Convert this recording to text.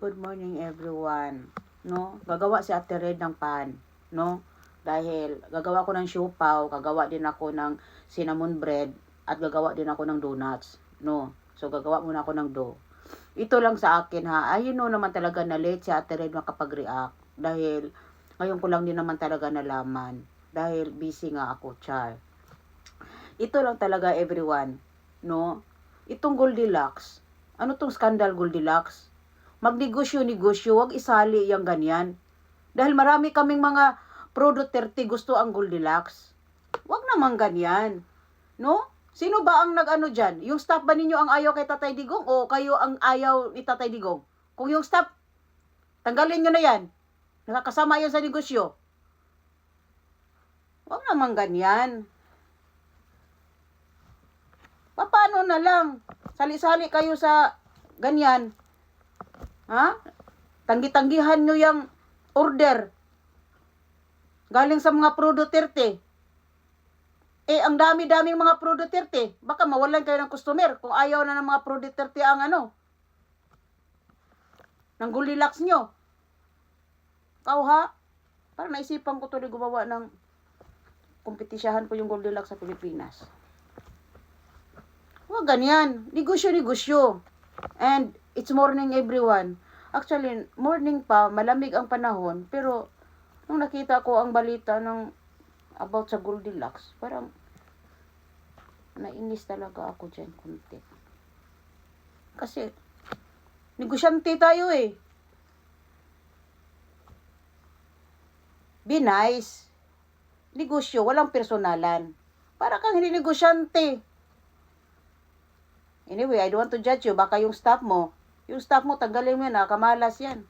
Good morning everyone. No, gagawa si Ate Red ng pan, no? Dahil gagawa ko ng siopaw, gagawa din ako ng cinnamon bread at gagawa din ako ng donuts, no? So gagawa muna ako ng dough. Ito lang sa akin ha. Ayun no naman talaga na late si Ate Red makapag-react dahil ngayon ko lang din naman talaga nalaman dahil busy nga ako, char. Ito lang talaga everyone, no? Itong Goldilocks. Ano tong scandal Goldilocks? Magnegosyo-negosyo, wag isali yung ganyan. Dahil marami kaming mga pro Duterte gusto ang Goldilocks. Wag naman ganyan. No? Sino ba ang nag-ano dyan? Yung staff ba ninyo ang ayaw kay Tatay Digong o kayo ang ayaw ni Tatay Digong? Kung yung staff, tanggalin nyo na yan. Nakakasama yan sa negosyo. Wag naman ganyan. Paano na lang? Sali-sali kayo sa ganyan. Ha? Tanggi-tanggihan nyo yung order. Galing sa mga pro Duterte. Ang dami-daming mga pro Duterte. Baka mawalan kayo ng customer kung ayaw na ng mga pro Duterte ang ng Goldilocks nyo. Kau ha? Parang naisipan ko tuloy gumawa ng kompetisyahan ko yung Goldilocks sa Pilipinas. Huwag ganyan. Negosyo-negosyo. And it's morning everyone. Actually, morning pa, malamig ang panahon. Pero, nung nakita ko ang balita about sa Goldilocks, parang nainis talaga ako dyan konti. Kasi, negosyante tayo eh. Be nice. Negosyo, walang personalan. Para kang hindi negosyante. Anyway, I don't want to judge you. Baka yung staff mo, tanggalin mo yan, kamalas yan.